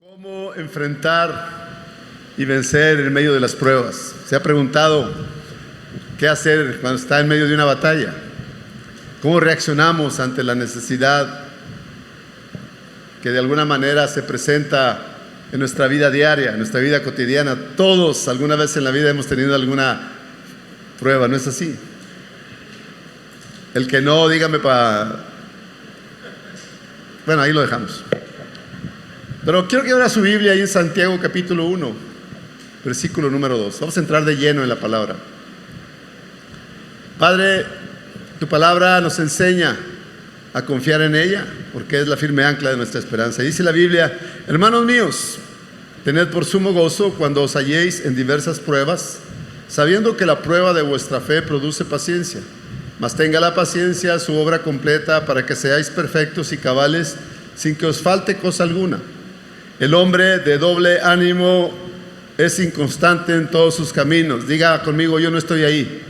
¿Cómo enfrentar y vencer en medio de las pruebas? ¿Se ha preguntado qué hacer cuando está en medio de una batalla? ¿Cómo reaccionamos ante la necesidad que de alguna manera se presenta en nuestra vida diaria, en nuestra vida cotidiana? Todos alguna vez en la vida hemos tenido alguna prueba, ¿no es así? El que no, dígame para... Bueno, ahí lo dejamos. Pero quiero que abra su Biblia ahí en Santiago capítulo 1, versículo número 2. Vamos a entrar de lleno en la palabra. Padre, tu palabra nos enseña a confiar en ella, porque es la firme ancla de nuestra esperanza. Dice la Biblia: hermanos míos, tened por sumo gozo cuando os halléis en diversas pruebas, sabiendo que la prueba de vuestra fe produce paciencia. Mas tenga la paciencia su obra completa, para que seáis perfectos y cabales, sin que os falte cosa alguna. El hombre de doble ánimo es inconstante en todos sus caminos. Diga conmigo: yo no estoy ahí.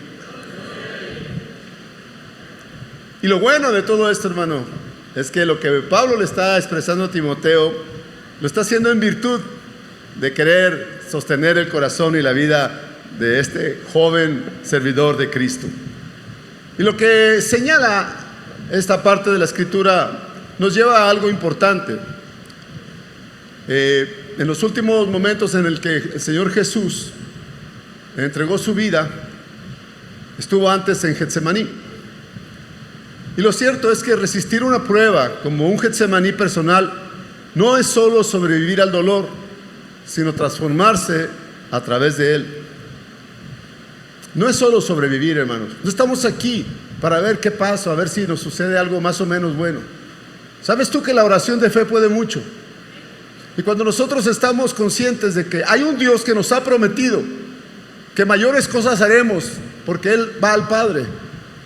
Y lo bueno de todo esto, hermano, es que lo que Pablo le está expresando a Timoteo, lo está haciendo en virtud de querer sostener el corazón y la vida de este joven servidor de Cristo. Y lo que señala esta parte de la Escritura nos lleva a algo importante. En los últimos momentos en el que el Señor Jesús entregó su vida, estuvo antes en Getsemaní. Y lo cierto es que resistir una prueba como un Getsemaní personal no es solo sobrevivir al dolor, sino transformarse a través de él. No es solo sobrevivir, hermanos. No estamos aquí para ver qué pasa, a ver si nos sucede algo más o menos bueno. ¿Sabes tú que la oración de fe puede mucho? Y cuando nosotros estamos conscientes de que hay un Dios que nos ha prometido que mayores cosas haremos porque Él va al Padre,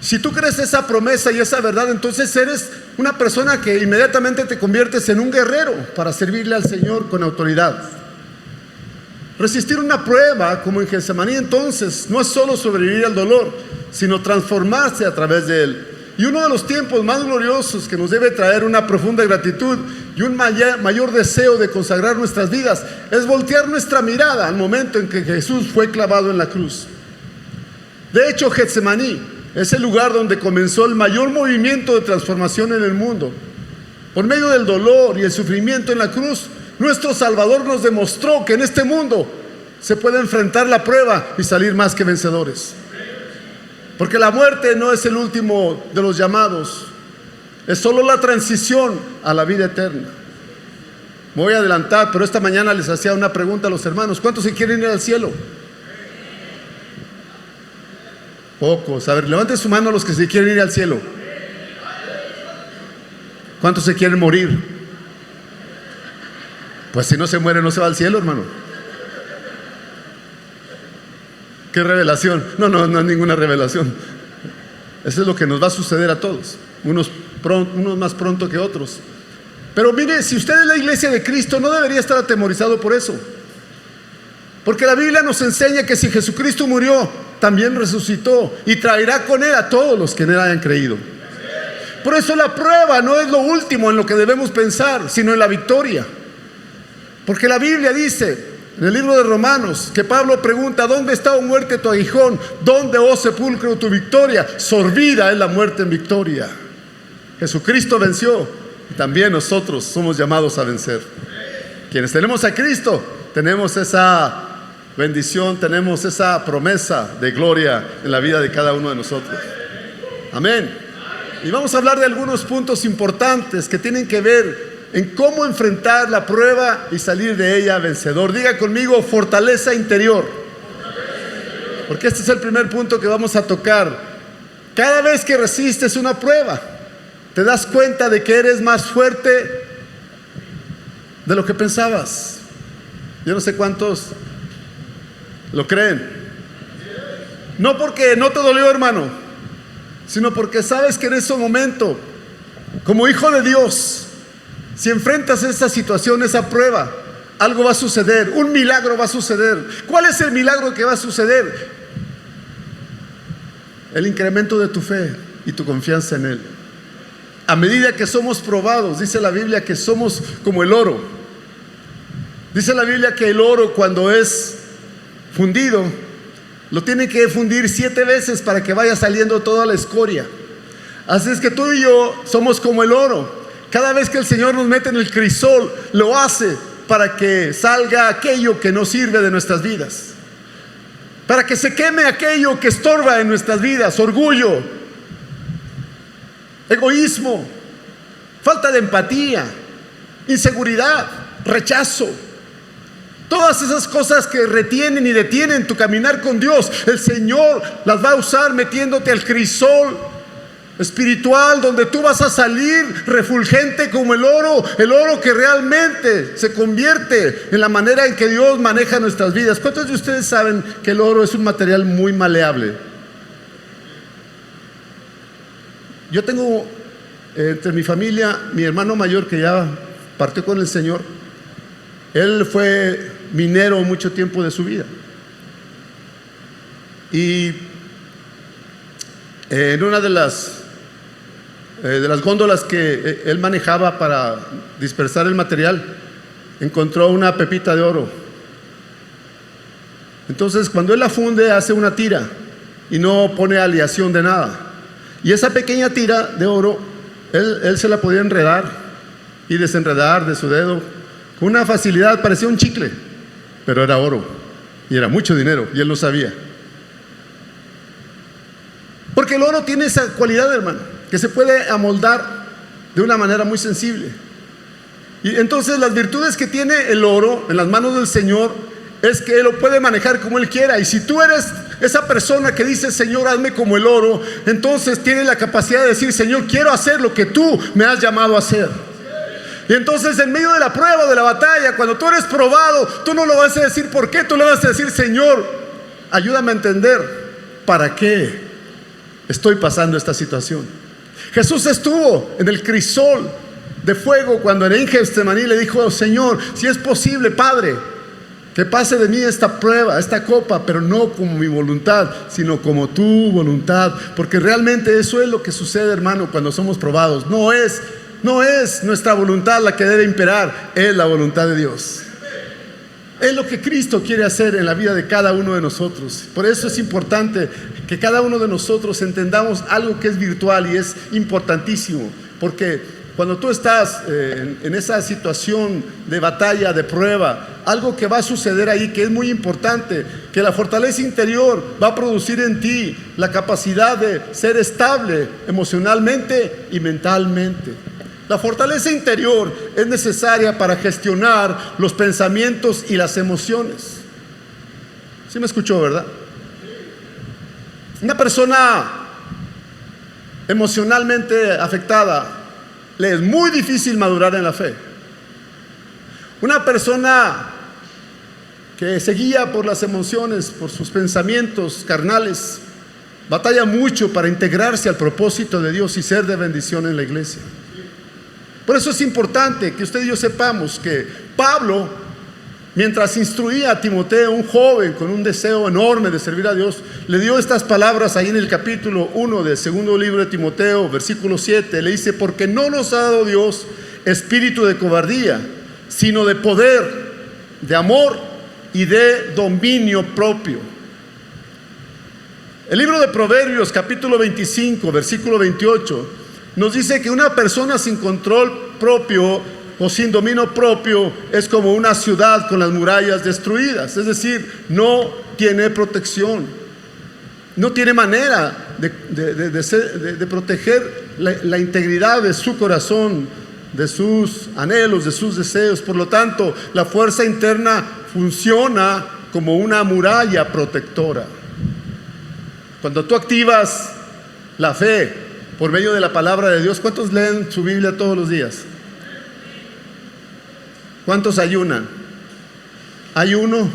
si tú crees esa promesa y esa verdad, entonces eres una persona que inmediatamente te conviertes en un guerrero para servirle al Señor con autoridad. Resistir una prueba como en Getsemaní, entonces, no es solo sobrevivir al dolor, sino transformarse a través de él. Y uno de los tiempos más gloriosos que nos debe traer una profunda gratitud y un mayor deseo de consagrar nuestras vidas es voltear nuestra mirada al momento en que Jesús fue clavado en la cruz. De hecho, Getsemaní es el lugar donde comenzó el mayor movimiento de transformación en el mundo. Por medio del dolor y el sufrimiento en la cruz, nuestro Salvador nos demostró que en este mundo se puede enfrentar la prueba y salir más que vencedores. Porque la muerte no es el último de los llamados, es solo la transición a la vida eterna. Me voy a adelantar, pero esta mañana les hacía una pregunta a los hermanos: ¿cuántos se quieren ir al cielo? Pocos. A ver, levanten su mano los que se quieren ir al cielo. ¿Cuántos se quieren morir? Pues si no se muere, no se va al cielo, hermano. ¿Qué revelación? No es ninguna revelación. Eso es lo que nos va a suceder a todos, unos más pronto que otros. Pero mire, si usted es la iglesia de Cristo, no debería estar atemorizado por eso, porque la Biblia nos enseña que si Jesucristo murió, también resucitó y traerá con él a todos los que en él hayan creído. Por eso la prueba no es lo último en lo que debemos pensar, sino en la victoria. Porque la Biblia dice en el libro de Romanos que Pablo pregunta: ¿dónde está, oh muerte, tu aguijón? ¿Dónde, oh sepulcro, tu victoria? Sorbida es la muerte en victoria. Jesucristo venció y también nosotros somos llamados a vencer. Quienes tenemos a Cristo tenemos esa bendición, tenemos esa promesa de gloria en la vida de cada uno de nosotros. Amén. Y vamos a hablar de algunos puntos importantes que tienen que ver en cómo enfrentar la prueba y salir de ella vencedor. Diga conmigo: fortaleza interior. Porque este es el primer punto que vamos a tocar. Cada vez que resistes una prueba, te das cuenta de que eres más fuerte de lo que pensabas. Yo no sé cuántos lo creen. No porque no te dolió, hermano, sino porque sabes que en ese momento, como hijo de Dios, si enfrentas esa situación, esa prueba, algo va a suceder, un milagro va a suceder. ¿Cuál es el milagro que va a suceder? El incremento de tu fe y tu confianza en Él. A medida que somos probados, dice la Biblia que somos como el oro. Dice la Biblia que el oro, cuando es fundido, lo tienen que fundir 7 veces para que vaya saliendo toda la escoria. Así es que tú y yo somos como el oro. Cada vez que el Señor nos mete en el crisol, lo hace para que salga aquello que no sirve de nuestras vidas, para que se queme aquello que estorba en nuestras vidas: orgullo, egoísmo, falta de empatía, inseguridad, rechazo. Todas esas cosas que retienen y detienen tu caminar con Dios, el Señor las va a usar metiéndote al crisol espiritual, donde tú vas a salir refulgente como el oro que realmente se convierte en la manera en que Dios maneja nuestras vidas. ¿Cuántos de ustedes saben que el oro es un material muy maleable? Yo tengo entre mi familia, mi hermano mayor, que ya partió con el Señor. Él fue minero mucho tiempo de su vida, y en una de las góndolas que él manejaba para dispersar el material, encontró una pepita de oro. Entonces, cuando él la funde, hace una tira y no pone aleación de nada, y esa pequeña tira de oro él se la podía enredar y desenredar de su dedo con una facilidad. Parecía un chicle, pero era oro y era mucho dinero, y él no sabía. Porque el oro tiene esa cualidad, hermano, que se puede amoldar de una manera muy sensible. Y entonces las virtudes que tiene el oro en las manos del Señor es que Él lo puede manejar como Él quiera. Y si tú eres esa persona que dice: Señor, hazme como el oro, entonces tiene la capacidad de decir: Señor, quiero hacer lo que tú me has llamado a hacer. Y entonces, en medio de la prueba, de la batalla, cuando tú eres probado, tú no lo vas a decir por qué, tú le vas a decir: Señor, ayúdame a entender para qué estoy pasando esta situación. Jesús estuvo en el crisol de fuego cuando en Getsemaní le dijo: Señor, si es posible, Padre, que pase de mí esta prueba, esta copa, pero no como mi voluntad, sino como tu voluntad. Porque realmente eso es lo que sucede, hermano, cuando somos probados. No es nuestra voluntad la que debe imperar, es la voluntad de Dios. Es lo que Cristo quiere hacer en la vida de cada uno de nosotros. Por eso es importante que cada uno de nosotros entendamos algo que es virtual y es importantísimo. Porque cuando tú estás en esa situación de batalla, de prueba, algo que va a suceder ahí que es muy importante, que la fortaleza interior va a producir en ti la capacidad de ser estable emocionalmente y mentalmente. La fortaleza interior es necesaria para gestionar los pensamientos y las emociones. ¿Sí me escuchó, verdad? Una persona emocionalmente afectada, le es muy difícil madurar en la fe. Una persona que se guía por las emociones, por sus pensamientos carnales, batalla mucho para integrarse al propósito de Dios y ser de bendición en la iglesia. Por eso es importante que usted y yo sepamos que Pablo, mientras instruía a Timoteo, un joven con un deseo enorme de servir a Dios, le dio estas palabras ahí en el capítulo 1 del segundo libro de Timoteo, versículo 7. Le dice: porque no nos ha dado Dios espíritu de cobardía, sino de poder, de amor y de dominio propio. El libro de Proverbios, capítulo 25, versículo 28, nos dice que una persona sin control propio o sin dominio propio es como una ciudad con las murallas destruidas. Es decir, no tiene protección, no tiene manera de proteger la integridad de su corazón, de sus anhelos, de sus deseos. Por lo tanto, la fuerza interna funciona como una muralla protectora. Cuando tú activas la fe por medio de la palabra de Dios, ¿cuántos leen su Biblia todos los días? ¿Cuántos ayunan? ¿Hay uno?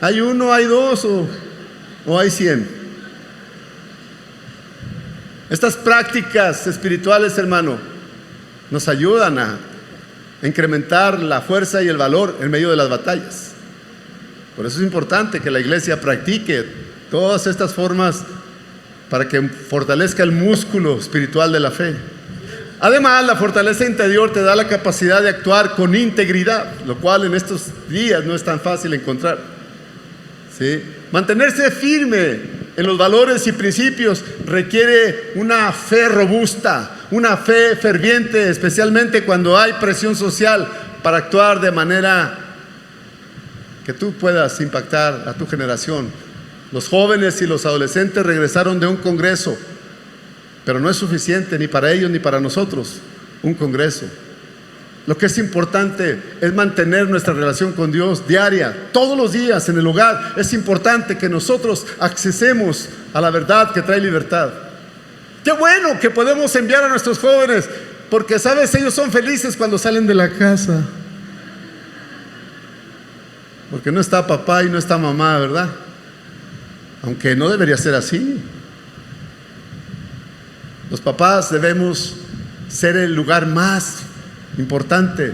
¿Hay uno, hay dos o hay 100? Estas prácticas espirituales, hermano, nos ayudan a incrementar la fuerza y el valor en medio de las batallas. Por eso es importante que la iglesia practique todas estas formas para que fortalezca el músculo espiritual de la fe. Además, la fortaleza interior te da la capacidad de actuar con integridad, lo cual en estos días no es tan fácil encontrar. ¿Sí? Mantenerse firme en los valores y principios requiere una fe robusta, una fe ferviente, especialmente cuando hay presión social para actuar de manera que tú puedas impactar a tu generación. Los jóvenes y los adolescentes regresaron de un congreso, pero no es suficiente ni para ellos ni para nosotros un congreso. Lo que es importante es mantener nuestra relación con Dios diaria, todos los días en el hogar. Es importante que nosotros accesemos a la verdad que trae libertad. Qué bueno que podemos enviar a nuestros jóvenes, porque sabes, ellos son felices cuando salen de la casa, porque no está papá y no está mamá, ¿verdad? Aunque no debería ser así. Los papás debemos ser el lugar más importante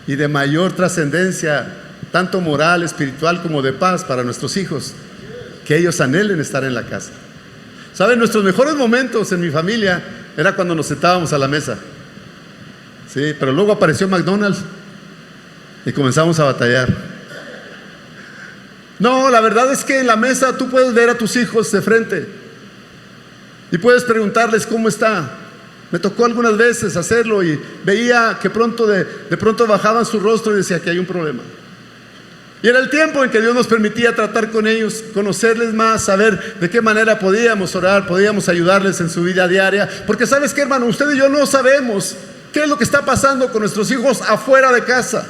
y de mayor trascendencia, tanto moral, espiritual como de paz para nuestros hijos, que ellos anhelen estar en la casa. ¿Saben? Nuestros mejores momentos en mi familia era cuando nos sentábamos a la mesa. Sí, pero luego apareció McDonald's y comenzamos a batallar. No, la verdad es que en la mesa tú puedes ver a tus hijos de frente y puedes preguntarles cómo está. Me tocó algunas veces hacerlo y veía que de pronto bajaban su rostro y decía que hay un problema. Y era el tiempo en que Dios nos permitía tratar con ellos, conocerles más, saber de qué manera podíamos orar, podíamos ayudarles en su vida diaria. Porque ¿sabes qué, hermano? Usted y yo no sabemos qué es lo que está pasando con nuestros hijos afuera de casa.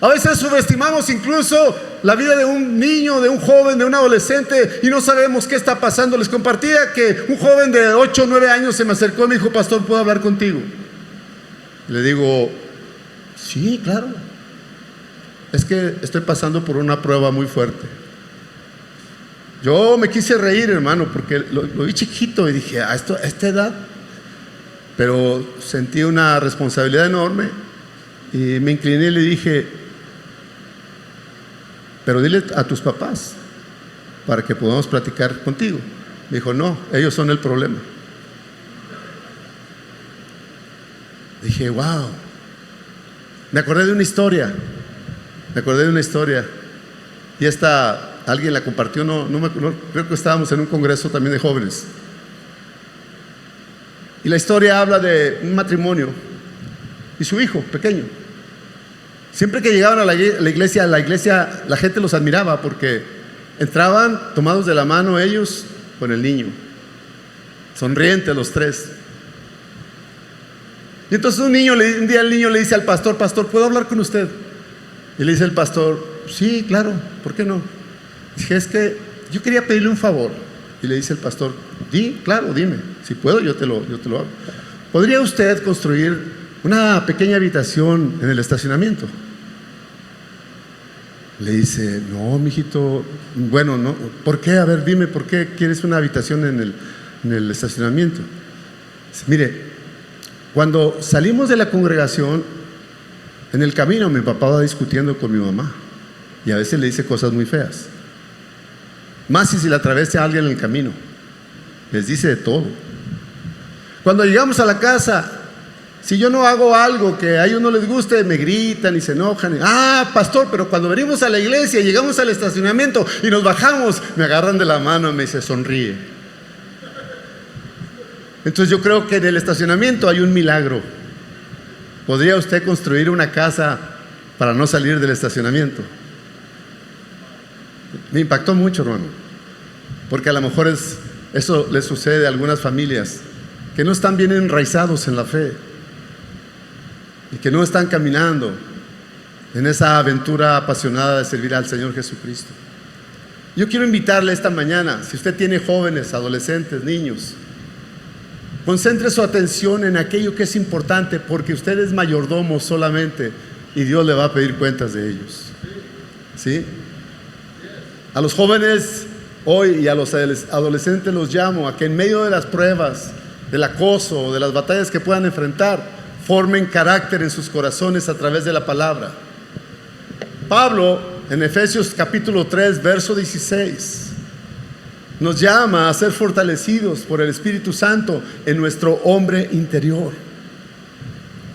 A veces subestimamos incluso la vida de un niño, de un joven, de un adolescente, y no sabemos qué está pasando. Les compartía que un joven de 8 o 9 años se me acercó y me dijo: pastor, ¿puedo hablar contigo? Y le digo: sí, claro. Es que estoy pasando por una prueba muy fuerte. Yo me quise reír, hermano, porque lo vi chiquito y dije: a esta edad. Pero sentí una responsabilidad enorme y me incliné y le dije: pero dile a tus papás para que podamos platicar contigo. Me dijo: no, ellos son el problema. Dije: wow. Me acordé de una historia. Y alguien la compartió, no, creo que estábamos en un congreso también de jóvenes. Y la historia habla de un matrimonio y su hijo pequeño. Siempre que llegaban a la iglesia, la gente los admiraba porque entraban tomados de la mano ellos con el niño, sonrientes los tres. Y entonces un día el niño le dice al pastor: pastor, ¿puedo hablar con usted? Y le dice el pastor: sí, claro, ¿por qué no? Dije: es que yo quería pedirle un favor. Y le dice el pastor: claro, dime, si puedo yo te lo hago. ¿Podría usted construir una pequeña habitación en el estacionamiento? Le dice: no, mijito. Bueno, no, ¿por qué? A ver, dime, ¿por qué quieres una habitación en el estacionamiento? Dice: mire, cuando salimos de la congregación, en el camino mi papá va discutiendo con mi mamá y a veces le dice cosas muy feas. Más si se le atraviesa a alguien en el camino, les dice de todo. Cuando llegamos a la casa, si yo no hago algo que a ellos no les guste, me gritan y se enojan. Pastor, pero cuando venimos a la iglesia, llegamos al estacionamiento y nos bajamos, me agarran de la mano y me dice: sonríe. Entonces yo creo que en el estacionamiento hay un milagro. ¿Podría usted construir una casa para no salir del estacionamiento? Me impactó mucho, hermano, porque a lo mejor eso le sucede a algunas familias que no están bien enraizados en la fe y que no están caminando en esa aventura apasionada de servir al Señor Jesucristo. Yo quiero invitarle esta mañana, si usted tiene jóvenes, adolescentes, niños, concentre su atención en aquello que es importante, porque usted es mayordomo solamente y Dios le va a pedir cuentas de ellos. ¿Sí? A los jóvenes hoy y a los adolescentes los llamo a que en medio de las pruebas, del acoso, de las batallas que puedan enfrentar, formen carácter en sus corazones a través de la palabra. Pablo, en Efesios capítulo 3, verso 16, nos llama a ser fortalecidos por el Espíritu Santo en nuestro hombre interior.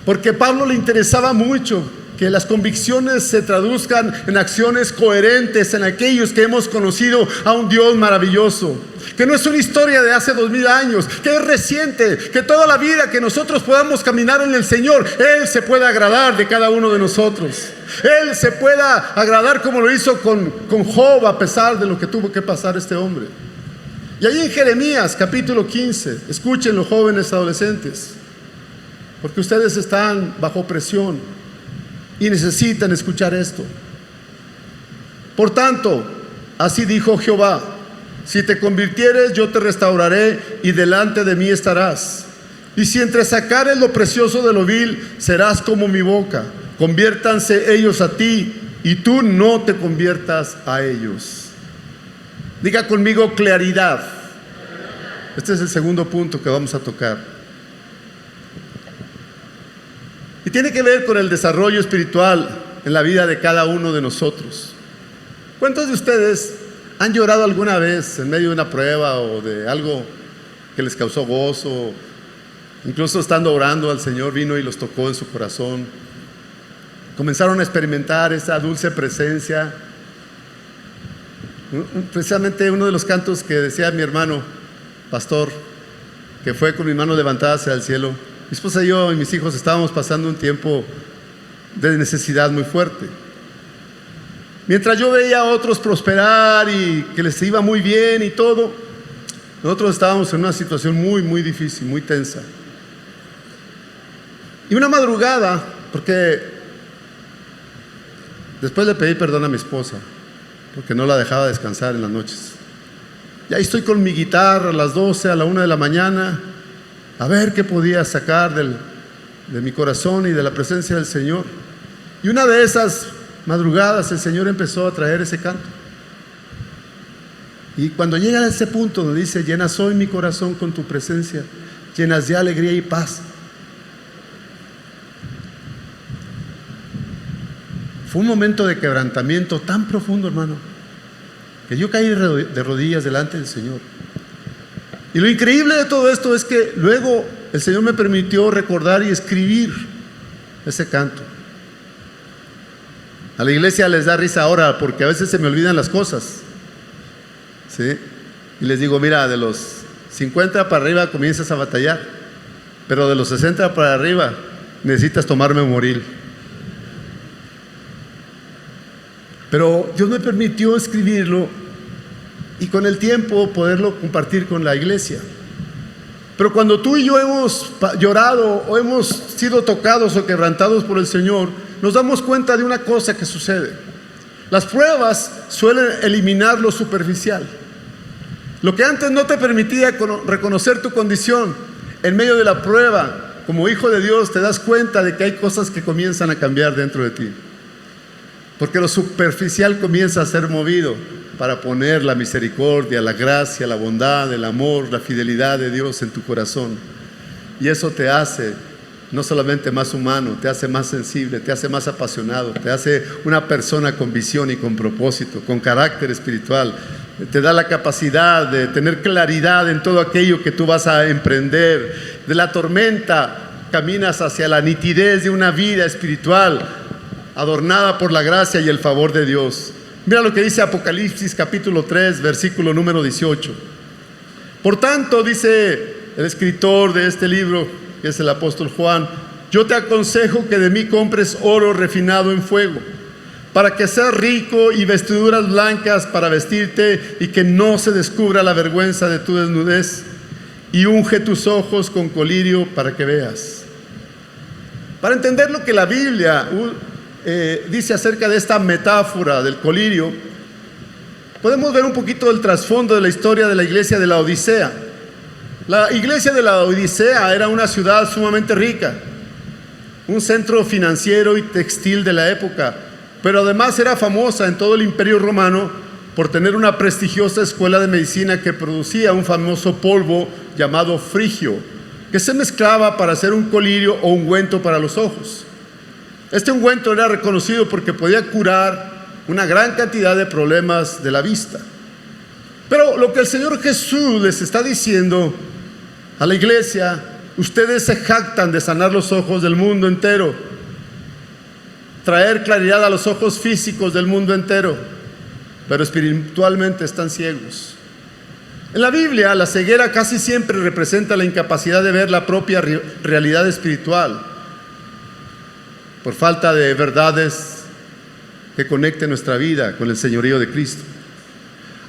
Porque a Pablo le interesaba mucho que las convicciones se traduzcan en acciones coherentes en aquellos que hemos conocido a un Dios maravilloso, que no es una historia de hace 2000 años, que es reciente, que toda la vida que nosotros podamos caminar en el Señor, Él se pueda agradar de cada uno de nosotros. Él se pueda agradar como lo hizo con Job, a pesar de lo que tuvo que pasar este hombre. Y ahí en Jeremías capítulo 15, escuchen los jóvenes adolescentes, porque ustedes están bajo presión y necesitan escuchar esto. Por tanto, así dijo Jehová: si te convirtieres, yo te restauraré y delante de mí estarás. Y si entresacares lo precioso de lo vil, serás como mi boca. Conviértanse ellos a ti y tú no te conviertas a ellos. Diga conmigo: claridad. Este es el segundo punto que vamos a tocar. Y tiene que ver con el desarrollo espiritual en la vida de cada uno de nosotros. ¿Cuántos de ustedes han llorado alguna vez en medio de una prueba o de algo que les causó gozo? Incluso estando orando al Señor, vino y los tocó en su corazón. Comenzaron a experimentar esa dulce presencia. Precisamente uno de los cantos que decía mi hermano pastor, que fue con mi mano levantada hacia el cielo. Mi esposa y yo y mis hijos estábamos pasando un tiempo de necesidad muy fuerte. Mientras yo veía a otros prosperar y que les iba muy bien y todo, nosotros estábamos en una situación muy, muy difícil, muy tensa. Y una madrugada, porque después le pedí perdón a mi esposa, porque no la dejaba descansar en las noches. Y ahí estoy con mi guitarra a las 12, a la 1 de la mañana, a ver qué podía sacar de mi corazón y de la presencia del Señor. Y una de esas madrugadas el Señor empezó a traer ese canto. Y cuando llega a ese punto donde dice: llenas hoy mi corazón con tu presencia, llenas de alegría y paz. Fue un momento de quebrantamiento tan profundo, hermano, que yo caí de rodillas delante del Señor. Y lo increíble de todo esto es que luego el Señor me permitió recordar y escribir ese canto. A la iglesia les da risa ahora porque a veces se me olvidan las cosas, ¿sí? Y les digo: mira, de los 50 para arriba comienzas a batallar, pero de los 60 para arriba necesitas tomar memoril. Pero Dios me permitió escribirlo y con el tiempo poderlo compartir con la iglesia. Pero cuando tú y yo hemos llorado o hemos sido tocados o quebrantados por el Señor, nos damos cuenta de una cosa que sucede. Las pruebas suelen eliminar lo superficial. Lo que antes no te permitía reconocer tu condición, en medio de la prueba, como hijo de Dios, te das cuenta de que hay cosas que comienzan a cambiar dentro de ti. Porque lo superficial comienza a ser movido para poner la misericordia, la gracia, la bondad, el amor, la fidelidad de Dios en tu corazón. Y eso te hace no solamente más humano, te hace más sensible, te hace más apasionado, te hace una persona con visión y con propósito, con carácter espiritual. Te da la capacidad de tener claridad en todo aquello que tú vas a emprender. De la tormenta caminas hacia la nitidez de una vida espiritual adornada por la gracia y el favor de Dios. Mira lo que dice Apocalipsis capítulo 3, versículo número 18. Por tanto, dice el escritor de este libro, que es el apóstol Juan: yo te aconsejo que de mí compres oro refinado en fuego, para que seas rico, y vestiduras blancas para vestirte, y que no se descubra la vergüenza de tu desnudez, y unge tus ojos con colirio para que veas. Para entender lo que la Biblia dice acerca de esta metáfora del colirio, podemos ver un poquito del trasfondo de la historia de la iglesia de la Odisea. La iglesia de la Odisea era una ciudad sumamente rica, un centro financiero y textil de la época, pero además era famosa en todo el Imperio Romano por tener una prestigiosa escuela de medicina que producía un famoso polvo llamado frigio, que se mezclaba para hacer un colirio o ungüento para los ojos. Este ungüento era reconocido porque podía curar una gran cantidad de problemas de la vista. Pero lo que el Señor Jesús les está diciendo a la iglesia: ustedes se jactan de sanar los ojos del mundo entero, traer claridad a los ojos físicos del mundo entero, pero espiritualmente están ciegos. En la Biblia, la ceguera casi siempre representa la incapacidad de ver la propia realidad espiritual por falta de verdades que conecten nuestra vida con el señorío de Cristo.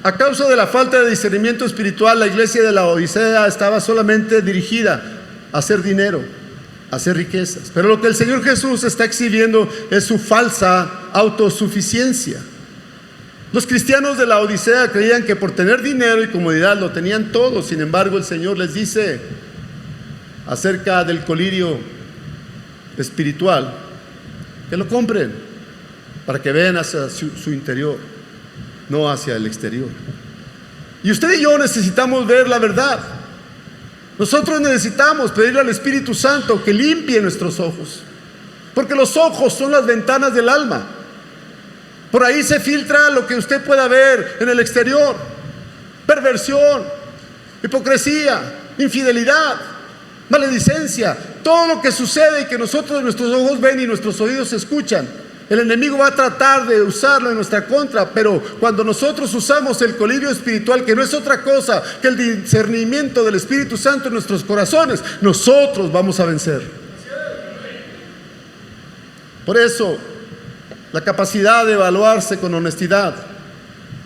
A causa de la falta de discernimiento espiritual, la iglesia de la Odisea estaba solamente dirigida a hacer dinero, a hacer riquezas. Pero lo que el Señor Jesús está exhibiendo es su falsa autosuficiencia. Los cristianos de la Odisea creían que por tener dinero y comodidad lo tenían todo. Sin embargo, el Señor les dice acerca del colirio espiritual que lo compren para que vean hacia su interior, no hacia el exterior. Y usted y yo necesitamos ver la verdad. Nosotros necesitamos pedirle al Espíritu Santo que limpie nuestros ojos, porque los ojos son las ventanas del alma. Por ahí se filtra lo que usted pueda ver en el exterior: perversión, hipocresía, infidelidad, maledicencia, todo lo que sucede y que nuestros ojos ven y nuestros oídos escuchan. El enemigo va a tratar de usarlo en nuestra contra, pero cuando nosotros usamos el colirio espiritual, que no es otra cosa que el discernimiento del Espíritu Santo en nuestros corazones, nosotros vamos a vencer. Por eso, la capacidad de evaluarse con honestidad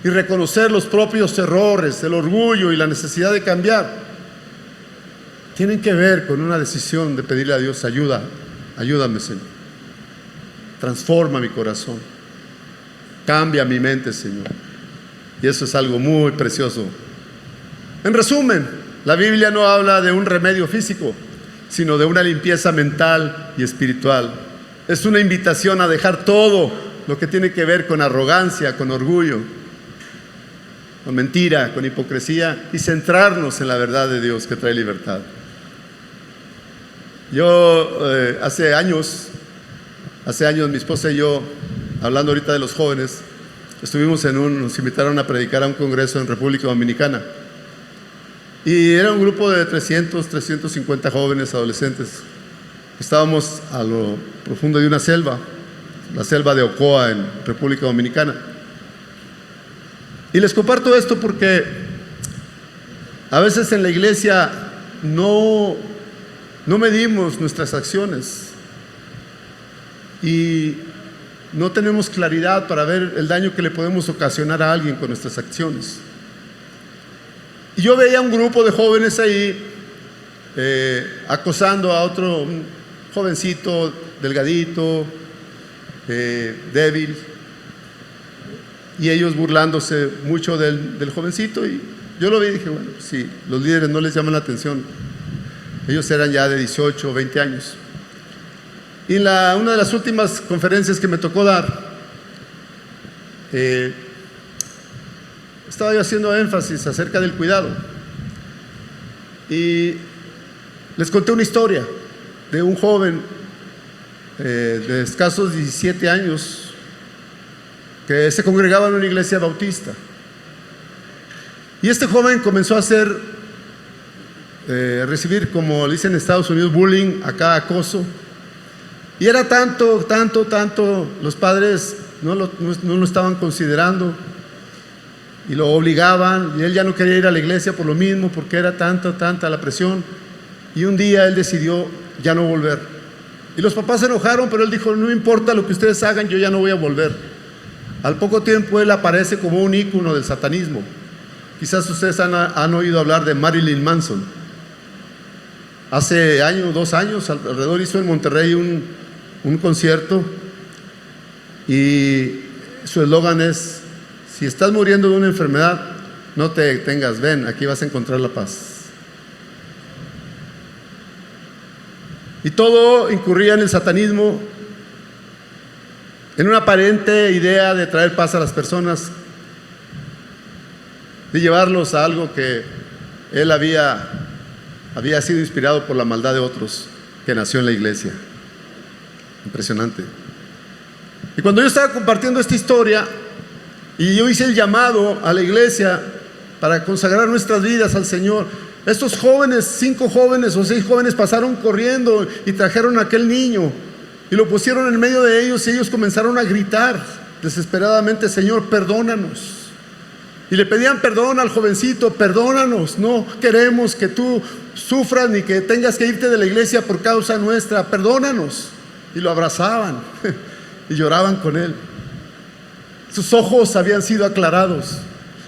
y reconocer los propios errores, el orgullo y la necesidad de cambiar, tienen que ver con una decisión de pedirle a Dios: ayúdame, Señor. Transforma mi corazón, cambia mi mente, Señor. Y eso es algo muy precioso. En resumen, la Biblia no habla de un remedio físico, sino de una limpieza mental y espiritual. Es una invitación a dejar todo lo que tiene que ver con arrogancia, con orgullo, con mentira, con hipocresía, y centrarnos en la verdad de Dios que trae libertad. Yo hace años mi esposa y yo, hablando ahorita de los jóvenes, nos invitaron a predicar a un congreso en República Dominicana. Y era un grupo de 350 jóvenes adolescentes. Estábamos a lo profundo de una selva, la selva de Ocoa en República Dominicana. Y les comparto esto porque a veces en la iglesia no medimos nuestras acciones y no tenemos claridad para ver el daño que le podemos ocasionar a alguien con nuestras acciones. Y yo veía un grupo de jóvenes ahí acosando a otro, un jovencito, delgadito, débil, y ellos burlándose mucho del jovencito. Y yo lo vi y dije: bueno, si los líderes no les llaman la atención, ellos eran ya de 18 o 20 años. Y en una de las últimas conferencias que me tocó dar, estaba yo haciendo énfasis acerca del cuidado, y les conté una historia de un joven de escasos 17 años que se congregaba en una iglesia bautista. Y este joven comenzó a recibir, como le dicen en Estados Unidos, bullying, acá acoso. Y era tanto, los padres no lo estaban considerando y lo obligaban, y él ya no quería ir a la iglesia por lo mismo, porque era tanta la presión. Y un día él decidió ya no volver. Y los papás se enojaron, pero él dijo: no importa lo que ustedes hagan, yo ya no voy a volver. Al poco tiempo él aparece como un ícono del satanismo. Quizás ustedes han oído hablar de Marilyn Manson. Hace 2 años alrededor hizo en Monterrey un concierto, y su eslogan es: si estás muriendo de una enfermedad, no te detengas, ven, aquí vas a encontrar la paz. Y todo incurría en el satanismo, en una aparente idea de traer paz a las personas, de llevarlos a algo que él había sido inspirado por la maldad de otros, que nació en la iglesia. Impresionante. Y cuando yo estaba compartiendo esta historia y yo hice el llamado a la iglesia para consagrar nuestras vidas al Señor. Estos jóvenes, 5 jóvenes o 6 jóvenes pasaron corriendo y trajeron a aquel niño y lo pusieron en medio de ellos, y ellos comenzaron a gritar desesperadamente: Señor, perdónanos. Y le pedían perdón al jovencito: perdónanos, no queremos que tú sufras ni que tengas que irte de la iglesia por causa nuestra, perdónanos. Y lo abrazaban y lloraban con él. Sus ojos habían sido aclarados,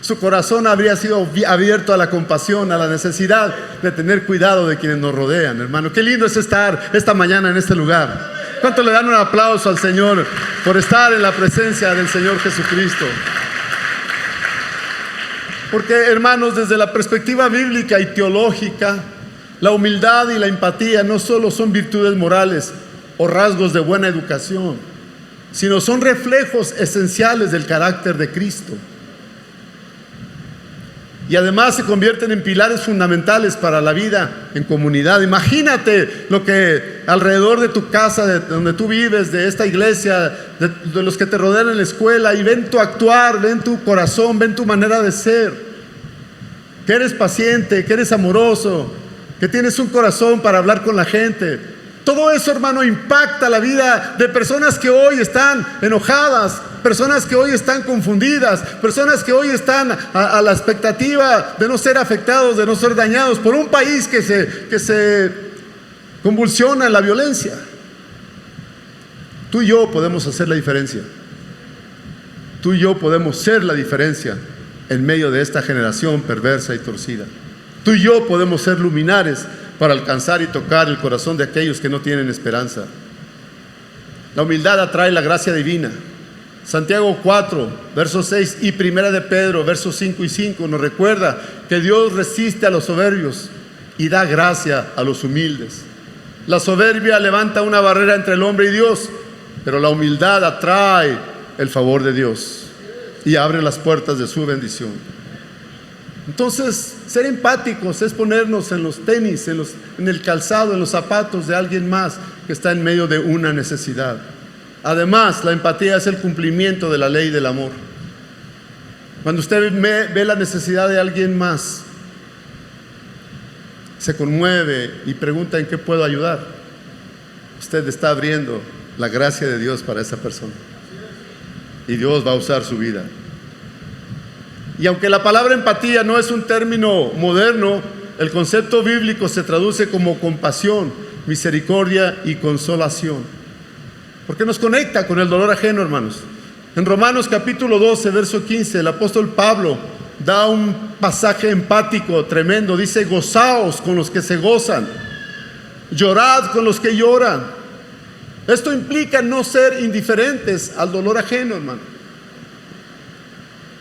su corazón habría sido abierto a la compasión, a la necesidad de tener cuidado de quienes nos rodean, hermano. Qué lindo es estar esta mañana en este lugar. ¿Cuánto le dan un aplauso al Señor por estar en la presencia del Señor Jesucristo? Porque, hermanos, desde la perspectiva bíblica y teológica, la humildad y la empatía no solo son virtudes morales o rasgos de buena educación, sino son reflejos esenciales del carácter de Cristo. Y además se convierten en pilares fundamentales para la vida en comunidad. Imagínate lo que alrededor de tu casa, de donde tú vives, de esta iglesia, de los que te rodean en la escuela, y ven tu actuar, ven tu corazón, ven tu manera de ser, que eres paciente, que eres amoroso, que tienes un corazón para hablar con la gente. Todo eso, hermano, impacta la vida de personas que hoy están enojadas, personas que hoy están confundidas, personas que hoy están a la expectativa de no ser afectados, de no ser dañados por un país que se convulsiona en la violencia. Tú y yo podemos hacer la diferencia. Tú y yo podemos ser la diferencia en medio de esta generación perversa y torcida. Tú y yo podemos ser luminares para alcanzar y tocar el corazón de aquellos que no tienen esperanza. La humildad atrae la gracia divina. Santiago 4, verso 6 y Primera de Pedro, versos 5 y 5 nos recuerda que Dios resiste a los soberbios y da gracia a los humildes. La soberbia levanta una barrera entre el hombre y Dios, pero la humildad atrae el favor de Dios y abre las puertas de su bendición. Entonces, ser empáticos es ponernos en los tenis, en el calzado, en los zapatos de alguien más que está en medio de una necesidad. Además, la empatía es el cumplimiento de la ley del amor. Cuando usted ve la necesidad de alguien más, se conmueve y pregunta: ¿en qué puedo ayudar? Usted está abriendo la gracia de Dios para esa persona, y Dios va a usar su vida. Y aunque la palabra empatía no es un término moderno, el concepto bíblico se traduce como compasión, misericordia y consolación, porque nos conecta con el dolor ajeno, hermanos. En Romanos capítulo 12, verso 15, el apóstol Pablo da un pasaje empático tremendo. Dice: gozaos con los que se gozan, llorad con los que lloran. Esto implica no ser indiferentes al dolor ajeno, hermano.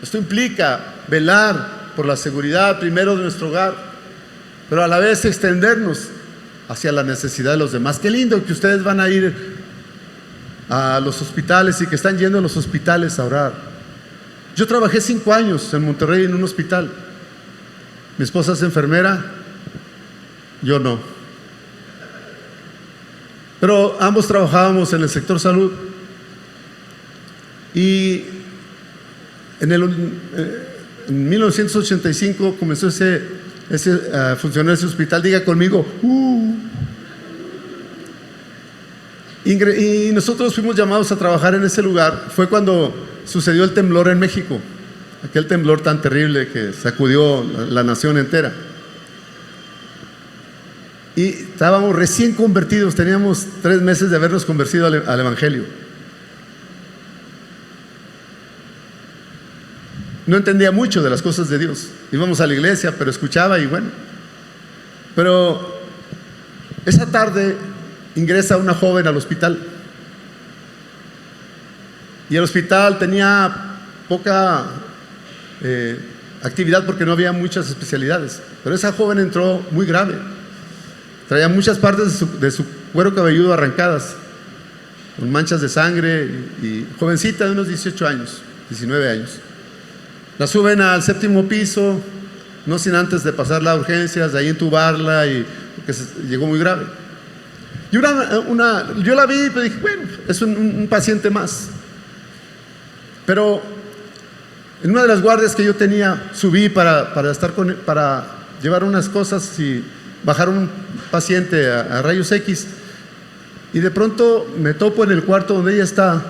Esto implica velar por la seguridad primero de nuestro hogar, pero a la vez extendernos hacia la necesidad de los demás. Qué lindo que ustedes van a ir a los hospitales y que están yendo a los hospitales a orar. Yo trabajé 5 años en Monterrey en un hospital. Mi esposa es enfermera, yo no. Pero ambos trabajábamos en el sector salud. Y en 1985 comenzó a funcionar ese hospital. Diga conmigo, Y nosotros fuimos llamados a trabajar en ese lugar. Fue cuando sucedió el temblor en México, aquel temblor tan terrible que sacudió la nación entera. Y estábamos recién convertidos, teníamos 3 meses de habernos convertido al Evangelio. No entendía mucho de las cosas de Dios. Íbamos a la iglesia, pero escuchaba y bueno. Pero esa tarde ingresa una joven al hospital. Y el hospital tenía poca actividad porque no había muchas especialidades. Pero esa joven entró muy grave. Traía muchas partes de su cuero cabelludo arrancadas, con manchas de sangre, y jovencita de unos 18 años, 19 años. La suben al 7º piso, no sin antes de pasarla a urgencias, de ahí entubarla, porque llegó muy grave. Y yo la vi y dije: bueno, es un paciente más. Pero En una de las guardias que yo tenía, subí para llevar unas cosas y bajar un paciente a rayos X, y de pronto me topo en el cuarto donde ella está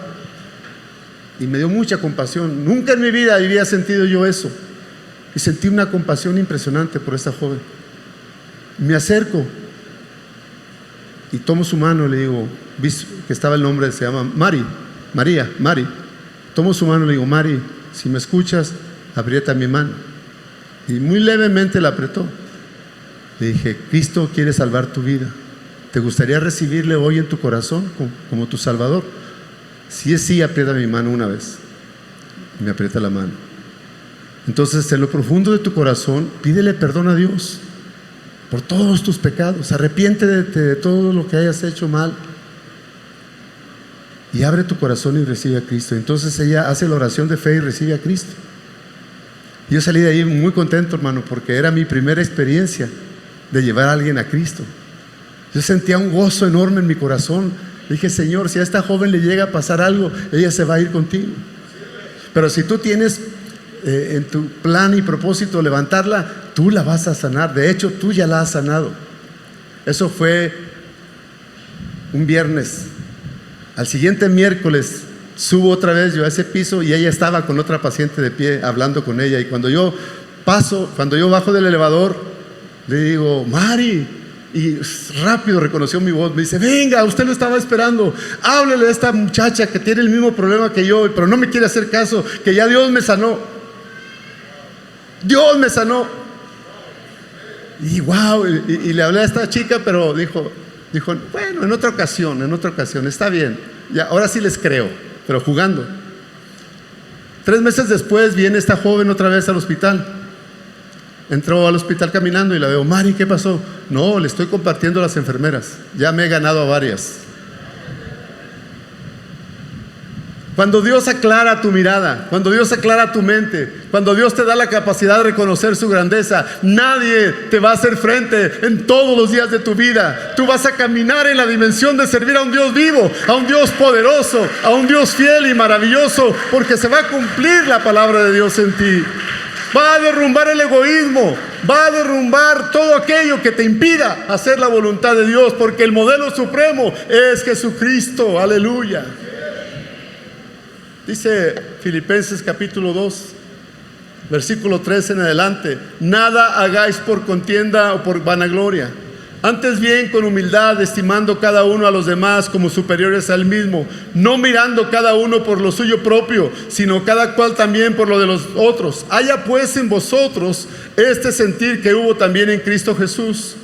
y me dio mucha compasión. Nunca en mi vida había sentido yo eso, y sentí una compasión impresionante por esta joven. Me acerco y tomo su mano y le digo, que estaba el nombre, se llama Mari. Tomo su mano y le digo, Mari, si me escuchas, aprieta mi mano. Y muy levemente la apretó. Le dije, Cristo quiere salvar tu vida. ¿Te gustaría recibirle hoy en tu corazón como tu Salvador? Si es sí, aprieta mi mano una vez. Y me aprieta la mano. Entonces, en lo profundo de tu corazón, pídele perdón a Dios por todos tus pecados. Arrepiéntete de todo lo que hayas hecho mal y abre tu corazón y recibe a Cristo. Entonces ella hace la oración de fe y recibe a Cristo. Yo salí de ahí muy contento, hermano, porque era mi primera experiencia de llevar a alguien a Cristo. Yo sentía un gozo enorme en mi corazón. Dije, Señor, si a esta joven le llega a pasar algo, ella se va a ir contigo. Pero si tú tienes en tu plan y propósito levantarla, tú la vas a sanar. De hecho, tú ya la has sanado. Eso fue un viernes. Al siguiente miércoles subo otra vez yo a ese piso y ella estaba con otra paciente de pie hablando con ella. Y cuando yo bajo del elevador, le digo, Mari, y rápido reconoció mi voz. Me dice, venga, usted lo estaba esperando, háblele a esta muchacha que tiene el mismo problema que yo, pero no me quiere hacer caso, que ya Dios me sanó. Dios me sanó. Y wow, y le hablé a esta chica, pero dijo, bueno, en otra ocasión, está bien, ya, ahora sí les creo, pero jugando. 3 meses después viene esta joven otra vez al hospital. Entró al hospital caminando y la veo, Mari, ¿qué pasó? No, le estoy compartiendo a las enfermeras, ya me he ganado a varias. Cuando Dios aclara tu mirada, cuando Dios aclara tu mente, cuando Dios te da la capacidad de reconocer su grandeza, nadie te va a hacer frente en todos los días de tu vida. Tú vas a caminar en la dimensión de servir a un Dios vivo, a un Dios poderoso, a un Dios fiel y maravilloso, porque se va a cumplir la palabra de Dios en ti. Va a derrumbar el egoísmo, va a derrumbar todo aquello que te impida hacer la voluntad de Dios, porque el modelo supremo es Jesucristo. Aleluya. Dice Filipenses capítulo 2, versículo 3 en adelante: nada hagáis por contienda o por vanagloria, antes bien con humildad, estimando cada uno a los demás como superiores a él mismo, no mirando cada uno por lo suyo propio, sino cada cual también por lo de los otros. Haya pues en vosotros este sentir que hubo también en Cristo Jesús,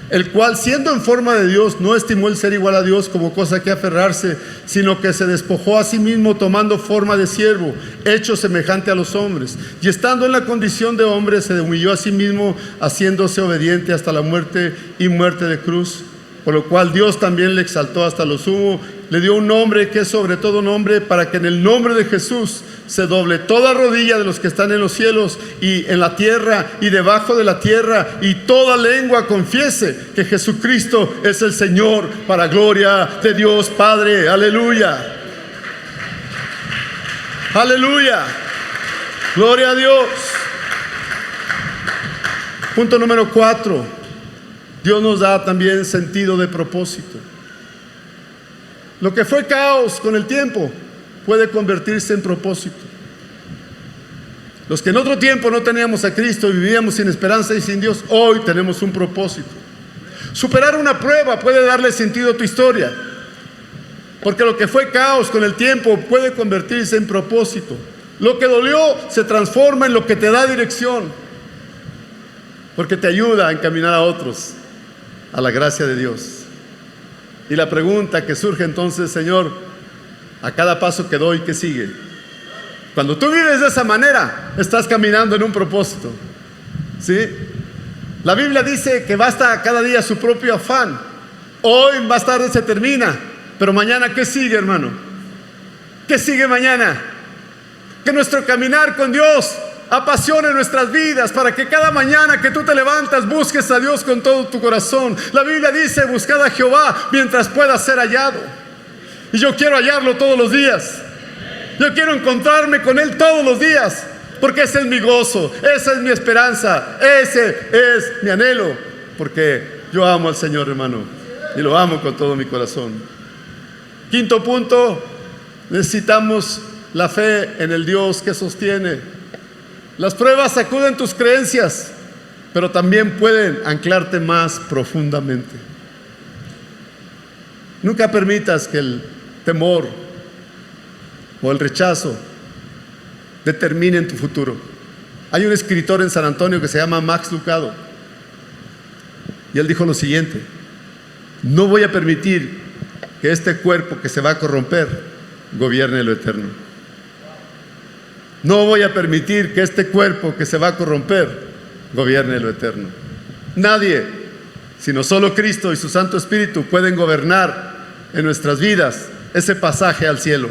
el cual, siendo en forma de Dios, no estimó el ser igual a Dios como cosa que aferrarse, sino que se despojó a sí mismo, tomando forma de siervo, hecho semejante a los hombres, y estando en la condición de hombre, se humilló a sí mismo, haciéndose obediente hasta la muerte y muerte de cruz. Por lo cual Dios también le exaltó hasta lo sumo, le dio un nombre que es sobre todo nombre, para que en el nombre de Jesús se doble toda rodilla de los que están en los cielos y en la tierra y debajo de la tierra, y toda lengua confiese que Jesucristo es el Señor, para gloria de Dios Padre. Aleluya. Aleluya. Gloria a Dios. Punto número 4. Dios nos da también sentido de propósito. Lo que fue caos con el tiempo puede convertirse en propósito. Los que en otro tiempo no teníamos a Cristo y vivíamos sin esperanza y sin Dios, hoy tenemos un propósito. Superar una prueba puede darle sentido a tu historia, porque lo que fue caos con el tiempo puede convertirse en propósito. Lo que dolió se transforma en lo que te da dirección, porque te ayuda a encaminar a otros a la gracia de Dios. Y la pregunta que surge entonces, Señor, a cada paso que doy, ¿qué sigue? Cuando tú vives de esa manera, estás caminando en un propósito, ¿sí? La Biblia dice que basta cada día su propio afán. Hoy más tarde se termina, pero mañana, ¿qué sigue, hermano? ¿Qué sigue mañana? Que nuestro caminar con Dios apasione nuestras vidas, para que cada mañana que tú te levantas busques a Dios con todo tu corazón. La Biblia dice: buscad a Jehová mientras pueda ser hallado. Y yo quiero hallarlo todos los días. Yo quiero encontrarme con Él todos los días. porque ese es mi gozo, esa es mi esperanza, ese es mi anhelo, porque yo amo al Señor, hermano, y lo amo con todo mi corazón. Quinto punto, necesitamos la fe en el Dios que sostiene. Las pruebas sacuden tus creencias, pero también pueden anclarte más profundamente. Nunca permitas que el temor o el rechazo determinen tu futuro. Hay un escritor en San Antonio que se llama Max Lucado, y él dijo lo siguiente: no voy a permitir que este cuerpo que se va a corromper gobierne lo eterno. No voy a permitir que este cuerpo que se va a corromper gobierne lo eterno. Nadie, sino solo Cristo y su Santo Espíritu pueden gobernar en nuestras vidas ese pasaje al cielo.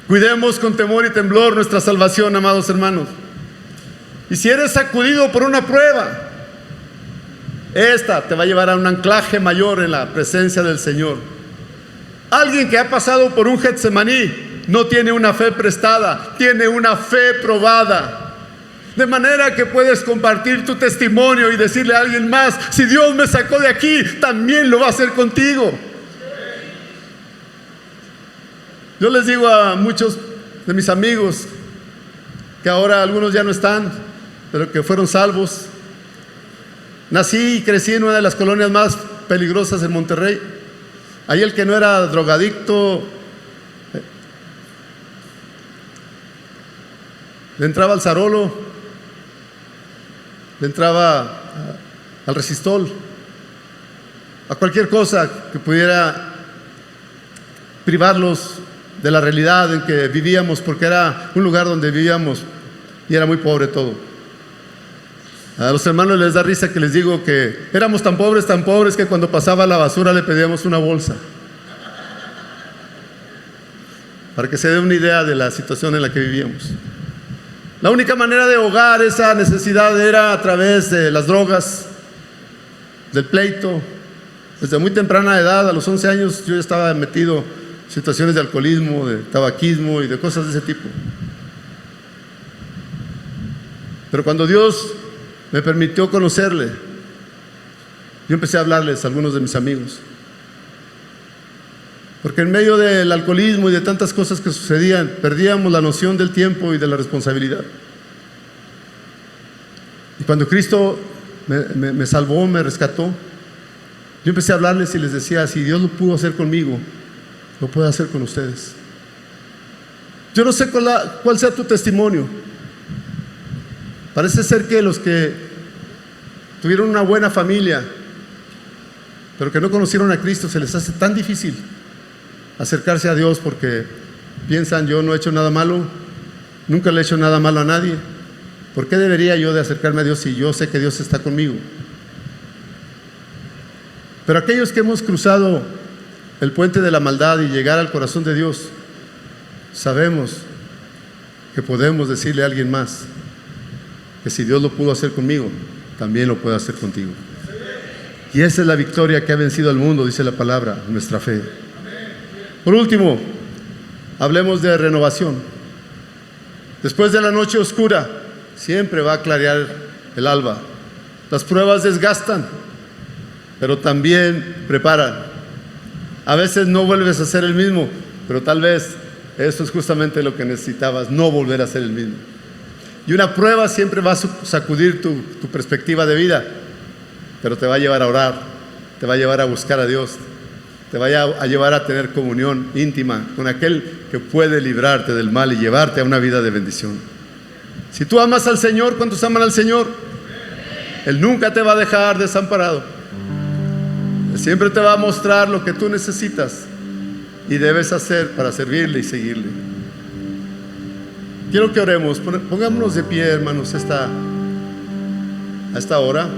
Cuidemos con temor y temblor nuestra salvación, amados hermanos. Y si eres sacudido por una prueba, esta te va a llevar a un anclaje mayor en la presencia del Señor. Alguien que ha pasado por un Getsemaní no tiene una fe prestada, tiene una fe probada. De manera que puedes compartir tu testimonio y decirle a alguien más: si Dios me sacó de aquí, también lo va a hacer contigo. Yo les digo a muchos de mis amigos, que ahora algunos ya no están, pero que fueron salvos. Nací y crecí en una de las colonias más peligrosas en Monterrey. Ahí el que no era drogadicto le entraba al Zarolo, le entraba al Resistol, a cualquier cosa que pudiera privarlos de la realidad en que vivíamos, porque era un lugar donde vivíamos y era muy pobre todo. A los hermanos les da risa que les digo que éramos tan pobres que cuando pasaba la basura le pedíamos una bolsa, para que se dé una idea de la situación en la que vivíamos. La única manera de ahogar esa necesidad era a través de las drogas, del pleito. Desde muy temprana edad, a los 11 años, yo ya estaba metido en situaciones de alcoholismo, de tabaquismo y de cosas de ese tipo. Pero cuando Dios me permitió conocerle, yo empecé a hablarles a algunos de mis amigos, porque en medio del alcoholismo y de tantas cosas que sucedían, perdíamos la noción del tiempo y de la responsabilidad. Y cuando Cristo me salvó, me rescató, yo empecé a hablarles y les decía: si Dios lo pudo hacer conmigo, lo puede hacer con ustedes. Yo no sé cuál sea tu testimonio. Parece ser que los que tuvieron una buena familia, pero que no conocieron a Cristo, se les hace tan difícil acercarse a Dios, porque piensan: yo no he hecho nada malo, nunca le he hecho nada malo a nadie, ¿por qué debería yo de acercarme a Dios si yo sé que Dios está conmigo? Pero aquellos que hemos cruzado el puente de la maldad y llegar al corazón de Dios, sabemos que podemos decirle a alguien más que si Dios lo pudo hacer conmigo, también lo puede hacer contigo. Y esa es la victoria que ha vencido al mundo, dice la palabra, nuestra fe. Por último, hablemos de renovación. Después de la noche oscura, siempre va a clarear el alba. Las pruebas desgastan, pero también preparan. A veces no vuelves a ser el mismo, pero tal vez eso es justamente lo que necesitabas, no volver a ser el mismo. Y una prueba siempre va a sacudir tu perspectiva de vida, pero te va a llevar a orar, te va a llevar a buscar a Dios, te va a llevar a tener comunión íntima con aquel que puede librarte del mal y llevarte a una vida de bendición. Si tú amas al Señor, ¿cuántos aman al Señor? Él nunca te va a dejar desamparado. Él siempre te va a mostrar lo que tú necesitas y debes hacer para servirle y seguirle. Quiero que oremos. Pongámonos de pie, hermanos, a esta hora.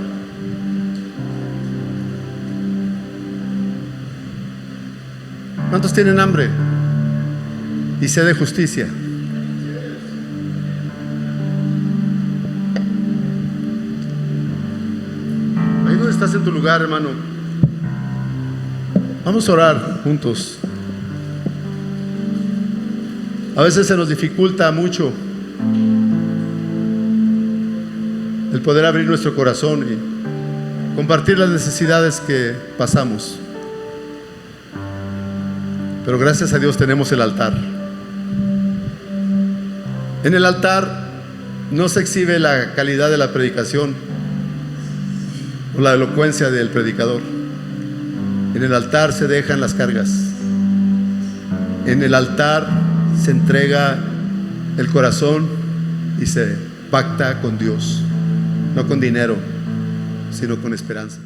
¿Cuántos tienen hambre y sed de justicia? Ahí donde estás en tu lugar, hermano, vamos a orar juntos. A veces se nos dificulta mucho el poder abrir nuestro corazón y compartir las necesidades que pasamos. Pero gracias a Dios tenemos el altar. En el altar no se exhibe la calidad de la predicación o la elocuencia del predicador. En el altar se dejan las cargas. En el altar se entrega el corazón y se pacta con Dios, no con dinero, sino con esperanza.